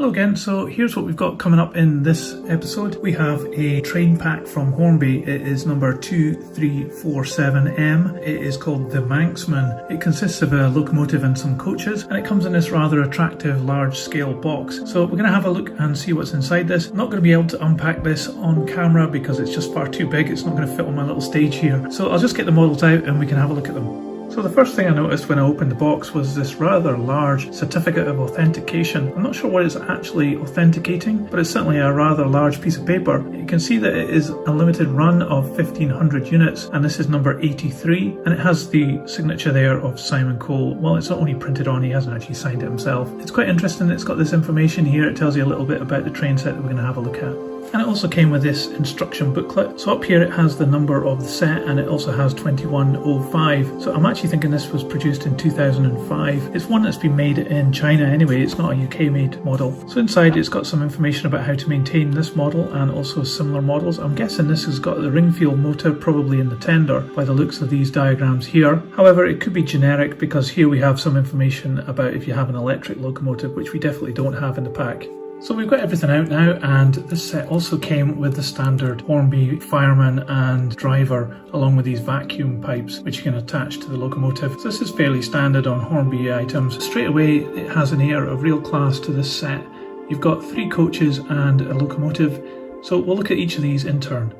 Hello again, so here's what we've got coming up in this episode. We have a train pack from Hornby. It is number 2347M. It is called the Manxman. It consists of a locomotive and some coaches, and it comes in this rather attractive large scale box. So we're going to have a look and see what's inside this. I'm not going to be able to unpack this on camera because it's just far too big. It's not going to fit on my little stage here. So I'll just get the models out and we can have a look at them. So the first thing I noticed when I opened the box was this rather large certificate of authentication. I'm not sure what it's actually authenticating, but it's certainly a rather large piece of paper. You can see that it is a limited run of 1500 units, and this is number 83, and it has the signature there of Simon Cole. Well, it's not only printed on, he hasn't actually signed it himself. It's quite interesting. It's got this information here. It tells you a little bit about the train set that we're going to have a look at. And it also came with this instruction booklet. So up here it has the number of the set, and it also has 2105. So I'm actually thinking this was produced in 2005. It's one that's been made in China anyway. It's not a UK made model. So inside it's got some information about how to maintain this model and also similar models. I'm guessing this has got the Ringfield motor probably in the tender by the looks of these diagrams here. However, it could be generic because here we have some information about if you have an electric locomotive, which we definitely don't have in the pack. So we've got everything out now, and this set also came with the standard Hornby fireman and driver along with these vacuum pipes which you can attach to the locomotive. So this is fairly standard on Hornby items. Straight away it has an air of real class to this set. You've got 3 coaches and a locomotive, so we'll look at each of these in turn.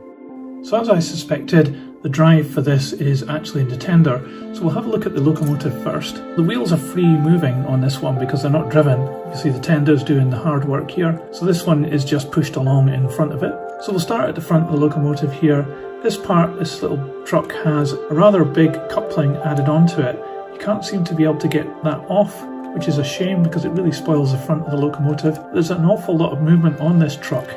So as I suspected, the drive for this is actually in the tender, so we'll have a look at the locomotive first. The wheels are free moving on this one because they're not driven. You see the tender's doing the hard work here, so this one is just pushed along in front of it. So we'll start at the front of the locomotive here. This little truck has a rather big coupling added onto it. You can't seem to be able to get that off, which is a shame because it really spoils the front of the locomotive. There's an awful lot of movement on this truck.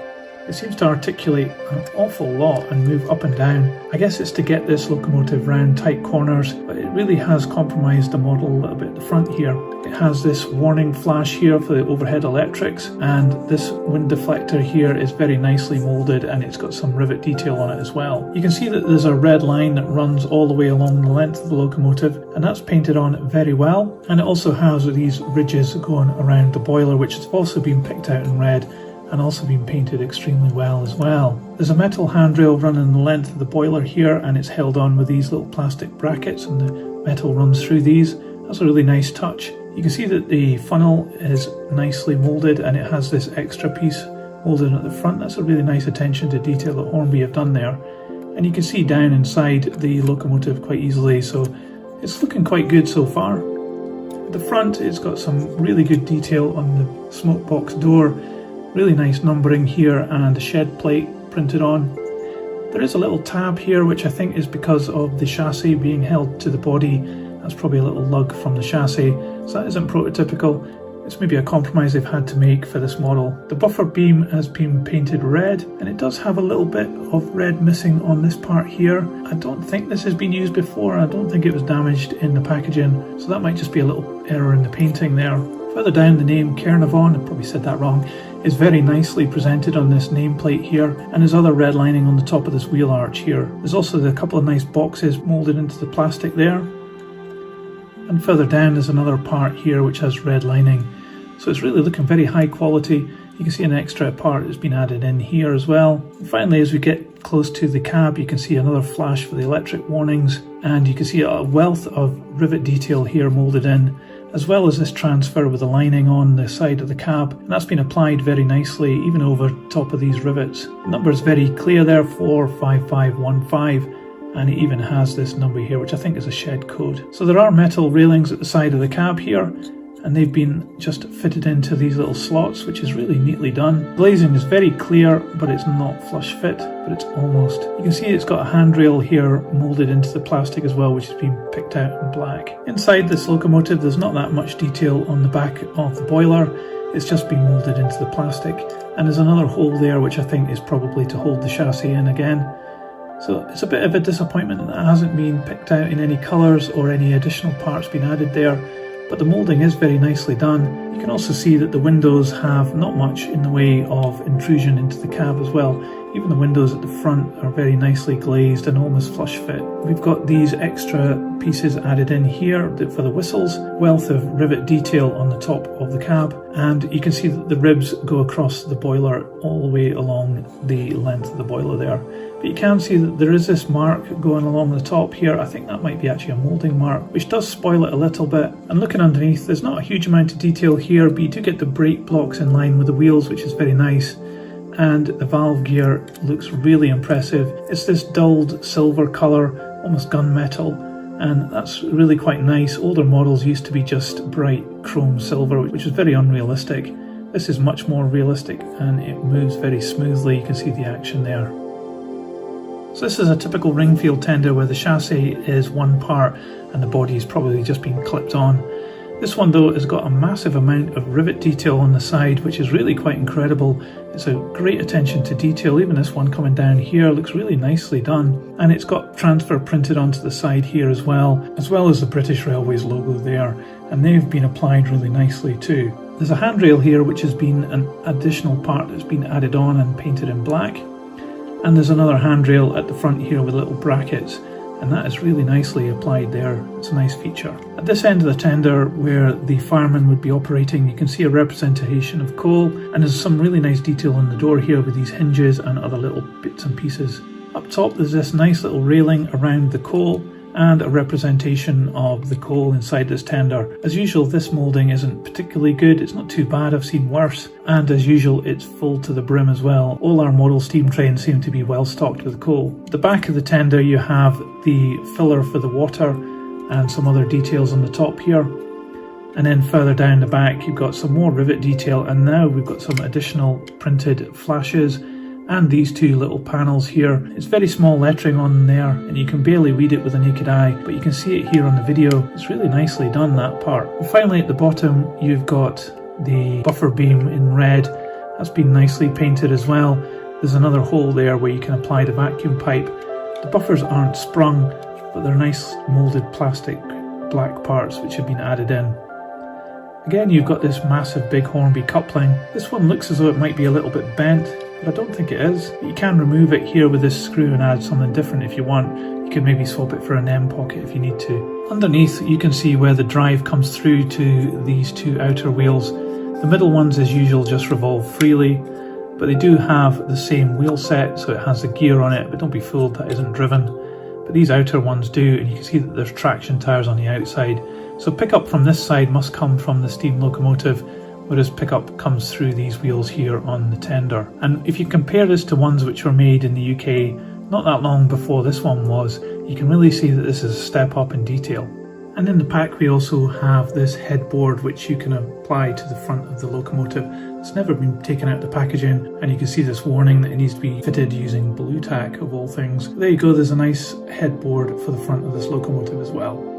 It seems to articulate an awful lot and move up and down. I guess it's to get this locomotive round tight corners, but it really has compromised the model a little bit at the front here. It has this warning flash here for the overhead electrics, and this wind deflector here is very nicely moulded, and it's got some rivet detail on it as well. You can see that there's a red line that runs all the way along the length of the locomotive, and that's painted on very well. And it also has these ridges going around the boiler, which has also been picked out in red and also been painted extremely well as well. There's a metal handrail running the length of the boiler here, and it's held on with these little plastic brackets, and the metal runs through these. That's a really nice touch. You can see that the funnel is nicely moulded, and it has this extra piece moulded at the front. That's a really nice attention to detail that Hornby have done there. And you can see down inside the locomotive quite easily, so it's looking quite good so far. At the front it's got some really good detail on the smoke box door. Really nice numbering here and a shed plate printed on. There is a little tab here which I think is because of the chassis being held to the body. That's probably a little lug from the chassis, so that isn't prototypical. It's maybe a compromise they've had to make for this model. The buffer beam has been painted red, and it does have a little bit of red missing on this part here. I don't think this has been used before. I don't think it was damaged in the packaging, so that might just be a little error in the painting there. Further down, the name CAERNARVON, I probably said that wrong, is very nicely presented on this nameplate here, and there's other red lining on the top of this wheel arch here. There's also a couple of nice boxes moulded into the plastic there. And further down there's another part here which has red lining. So it's really looking very high quality. You can see an extra part that's been added in here as well. And finally, as we get close to the cab, you can see another flash for the electric warnings, and you can see a wealth of rivet detail here moulded in, as well as this transfer with the lining on the side of the cab, and that's been applied very nicely even over top of these rivets. The number is very clear there, 45515, and it even has this number here which I think is a shed code. So there are metal railings at the side of the cab here, and they've been just fitted into these little slots, which is really neatly done. Glazing is very clear, but it's not flush fit, but it's almost. You can see it's got a handrail here moulded into the plastic as well, which has been picked out in black. Inside this locomotive there's not that much detail on the back of the boiler. It's just been moulded into the plastic, and there's another hole there which I think is probably to hold the chassis in again. So it's a bit of a disappointment that hasn't been picked out in any colours or any additional parts been added there. But the moulding is very nicely done. You can also see that the windows have not much in the way of intrusion into the cab as well. Even the windows at the front are very nicely glazed and almost flush fit. We've got these extra pieces added in here for the whistles, wealth of rivet detail on the top of the cab, and you can see that the ribs go across the boiler all the way along the length of the boiler there. But you can see that there is this mark going along the top here. I think that might be actually a moulding mark, which does spoil it a little bit. And looking underneath, there's not a huge amount of detail here, but you do get the brake blocks in line with the wheels, which is very nice. And the valve gear looks really impressive. It's this dulled silver colour, almost gunmetal, and that's really quite nice. Older models used to be just bright chrome silver, which was very unrealistic. This is much more realistic and it moves very smoothly. You can see the action there. So this is a typical Ringfield tender where the chassis is one part and the body has probably just been clipped on. This one though has got a massive amount of rivet detail on the side, which is really quite incredible. It's a great attention to detail. Even this one coming down here looks really nicely done. And it's got transfer printed onto the side here as well as the British Railways logo there. And they've been applied really nicely too. There's a handrail here which has been an additional part that's been added on and painted in black. And there's another handrail at the front here with little brackets, and that is really nicely applied there. It's a nice feature. At this end of the tender where the fireman would be operating, you can see a representation of coal, and there's some really nice detail on the door here with these hinges and other little bits and pieces. Up top there's this nice little railing around the coal and a representation of the coal inside this tender. As usual, this moulding isn't particularly good. It's not too bad, I've seen worse. And as usual, it's full to the brim as well. All our model steam trains seem to be well stocked with coal. At the back of the tender you have the filler for the water and some other details on the top here. And then further down the back you've got some more rivet detail, and now we've got some additional printed flashes and these two little panels here. It's very small lettering on there and you can barely read it with the naked eye, but you can see it here on the video. It's really nicely done, that part. And finally at the bottom you've got the buffer beam in red. That's been nicely painted as well. There's another hole there where you can apply the vacuum pipe. The buffers aren't sprung, but they're nice moulded plastic black parts which have been added in. Again, you've got this massive big Hornby coupling. This one looks as though it might be a little bit bent, but I don't think it is. You can remove it here with this screw and add something different if you want. You can maybe swap it for an M pocket if you need to. Underneath you can see where the drive comes through to these two outer wheels. The middle ones as usual just revolve freely, but they do have the same wheel set, so it has the gear on it, but don't be fooled, that isn't driven. But these outer ones do, and you can see that there's traction tyres on the outside. So pickup from this side must come from the steam locomotive, whereas pickup comes through these wheels here on the tender. And if you compare this to ones which were made in the UK not that long before this one was, you can really see that this is a step up in detail. And in the pack we also have this headboard which you can apply to the front of the locomotive. It's never been taken out the packaging, and you can see this warning that it needs to be fitted using blue tack of all things. There you go, there's a nice headboard for the front of this locomotive as well.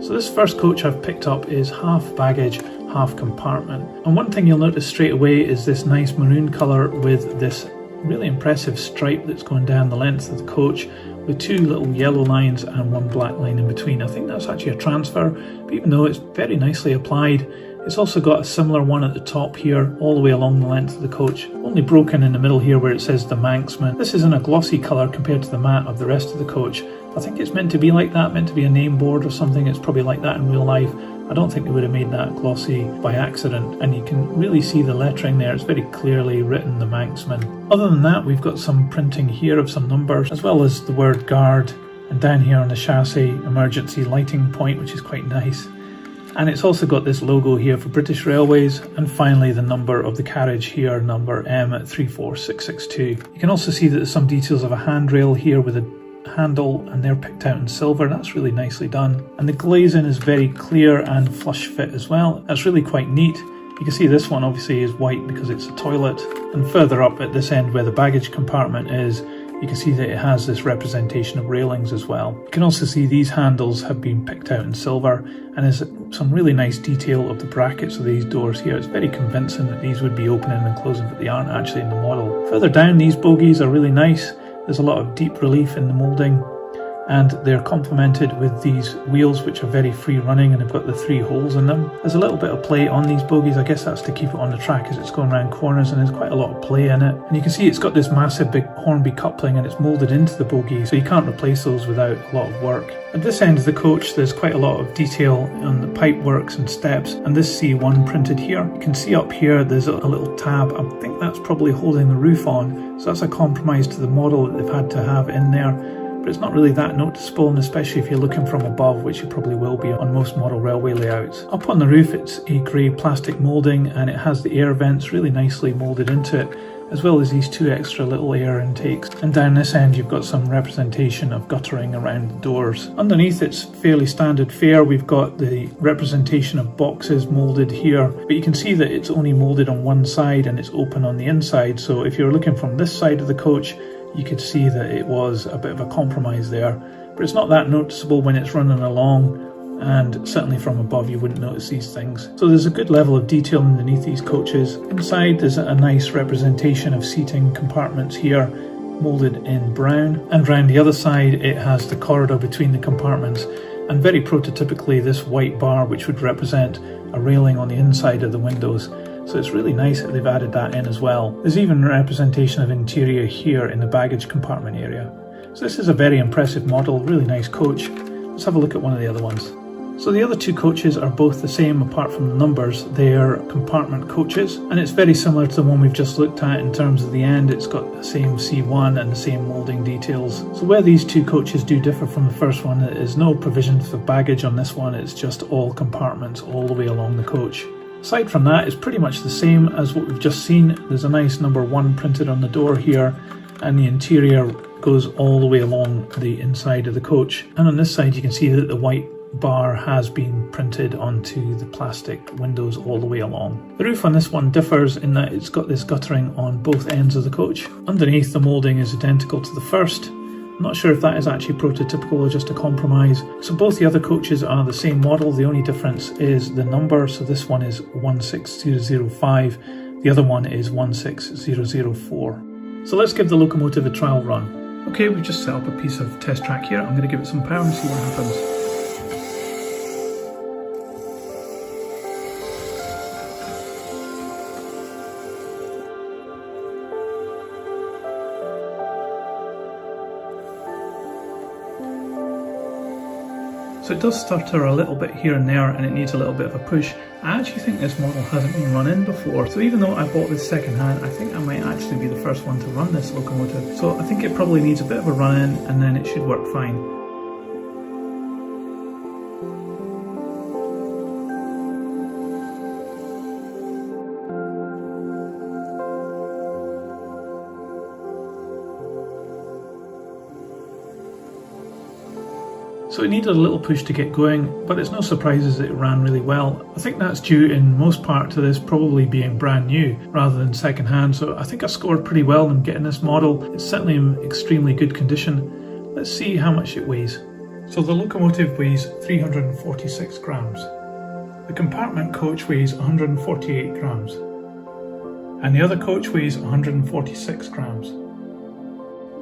So this first coach I've picked up is half baggage, half compartment. And one thing you'll notice straight away is this nice maroon colour with this really impressive stripe that's going down the length of the coach with two little yellow lines and one black line in between. I think that's actually a transfer, but even though it's very nicely applied, it's also got a similar one at the top here all the way along the length of the coach, only broken in the middle here where it says the Manxman. This is in a glossy colour compared to the matte of the rest of the coach. I think it's meant to be like that, meant to be a name board or something. It's probably like that in real life. I don't think they would have made that glossy by accident, and you can really see the lettering there. It's very clearly written, the Manxman. Other than that, we've got some printing here of some numbers, as well as the word guard, and down here on the chassis, emergency lighting point, which is quite nice. And it's also got this logo here for British Railways, and finally the number of the carriage here, number M34662. You can also see that there's some details of a handrail here with a handle, and they're picked out in silver. That's really nicely done, and the glazing is very clear and flush fit as well. That's really quite neat. You can see this one obviously is white because it's a toilet, and further up at this end where the baggage compartment is, you can see that it has this representation of railings as well. You can also see these handles have been picked out in silver, and there's some really nice detail of the brackets of these doors here. It's very convincing that these would be opening and closing, but they aren't actually in the model. Further down, these bogies are really nice. There's a lot of deep relief in the moulding, and they're complemented with these wheels which are very free running and have got the 3 holes in them. There's a little bit of play on these bogies. I guess that's to keep it on the track as it's going around corners, and there's quite a lot of play in it. And you can see it's got this massive big Hornby coupling and it's moulded into the bogie, so you can't replace those without a lot of work. At this end of the coach there's quite a lot of detail on the pipe works and steps, and this C1 printed here. You can see up here there's a little tab. I think that's probably holding the roof on, so that's a compromise to the model that they've had to have in there. But it's not really that noticeable, and especially if you're looking from above, which you probably will be on most model railway layouts. Up on the roof it's a grey plastic moulding, and it has the air vents really nicely moulded into it, as well as these 2 extra little air intakes. And down this end you've got some representation of guttering around the doors. Underneath it's fairly standard fare. We've got the representation of boxes moulded here, but you can see that it's only moulded on one side and it's open on the inside, so if you're looking from this side of the coach you could see that it was a bit of a compromise there, but it's not that noticeable when it's running along, and certainly from above you wouldn't notice these things. So there's a good level of detail underneath these coaches. Inside there's a nice representation of seating compartments here, moulded in brown, and round the other side it has the corridor between the compartments, and very prototypically this white bar which would represent a railing on the inside of the windows. So it's really nice that they've added that in as well. There's even representation of interior here in the baggage compartment area. So this is a very impressive model, really nice coach. Let's have a look at one of the other ones. So the other 2 coaches are both the same apart from the numbers. They're compartment coaches, and it's very similar to the one we've just looked at in terms of the end. It's got the same C1 and the same moulding details. So where these 2 coaches do differ from the first one, there is no provision for baggage on this one. It's just all compartments all the way along the coach. Aside from that, it's pretty much the same as what we've just seen. There's a nice number 1 printed on the door here, and the interior goes all the way along the inside of the coach. And on this side you can see that the white bar has been printed onto the plastic windows all the way along. The roof on this one differs in that it's got this guttering on both ends of the coach. Underneath the moulding is identical to the first. I'm not sure if that is actually prototypical or just a compromise. So both the other coaches are the same model, the only difference is the number. So this one is 16005, the other one is 16004. So let's give the locomotive a trial run. Okay, we've just set up a piece of test track here. I'm going to give it some power and see what happens. So it does stutter a little bit here and there, and it needs a little bit of a push. I actually think this model hasn't been run in before, so even though I bought this second hand, I think I might actually be the first one to run this locomotive. So I think it probably needs a bit of a run in, and then it should work fine. So it needed a little push to get going, but it's no surprises that it ran really well. I think that's due in most part to this probably being brand new rather than second hand, so I think I scored pretty well in getting this model. It's certainly in extremely good condition. Let's see how much it weighs. So the locomotive weighs 346 grams. The compartment coach weighs 148 grams. And the other coach weighs 146 grams.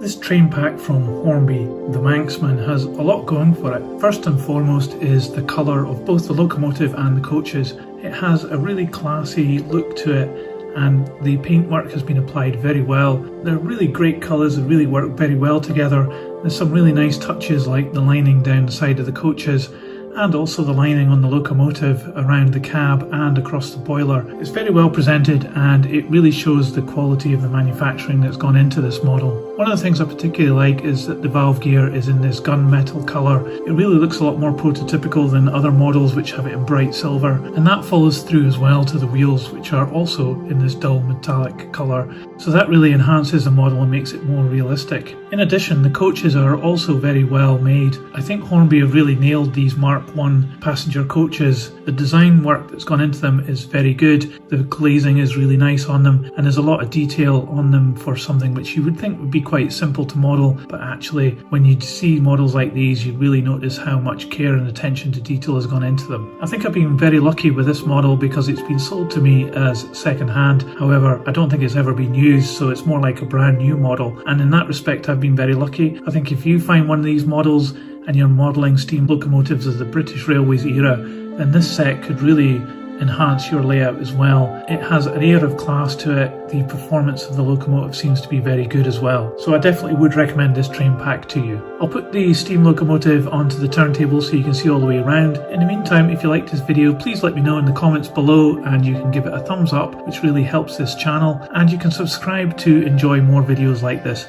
This train pack from Hornby, the Manxman, has a lot going for it. First and foremost is the colour of both the locomotive and the coaches. It has a really classy look to it, and the paintwork has been applied very well. They're really great colours that really work very well together. There's some really nice touches like the lining down the side of the coaches, and also the lining on the locomotive around the cab and across the boiler. It's very well presented, and it really shows the quality of the manufacturing that's gone into this model. One of the things I particularly like is that the valve gear is in this gunmetal colour. It really looks a lot more prototypical than other models which have it in bright silver, and that follows through as well to the wheels, which are also in this dull metallic colour. So that really enhances the model and makes it more realistic. In addition, the coaches are also very well made. I think Hornby have really nailed these Mark I passenger coaches. The design work that's gone into them is very good. The glazing is really nice on them, and there's a lot of detail on them for something which you would think would be quite simple to model, but actually when you see models like these you really notice how much care and attention to detail has gone into them. I think I've been very lucky with this model because it's been sold to me as second hand. However, I don't think it's ever been used, so it's more like a brand new model, and in that respect I've been very lucky. I think if you find one of these models and you're modelling steam locomotives of the British Railways era, then this set could really enhance your layout as well. It has an air of class to it. The performance of the locomotive seems to be very good as well. So I definitely would recommend this train pack to you. I'll put the steam locomotive onto the turntable so you can see all the way around. In the meantime, if you liked this video, please let me know in the comments below, and you can give it a thumbs up, which really helps this channel, and you can subscribe to enjoy more videos like this.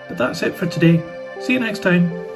But that's it for today. See you next time.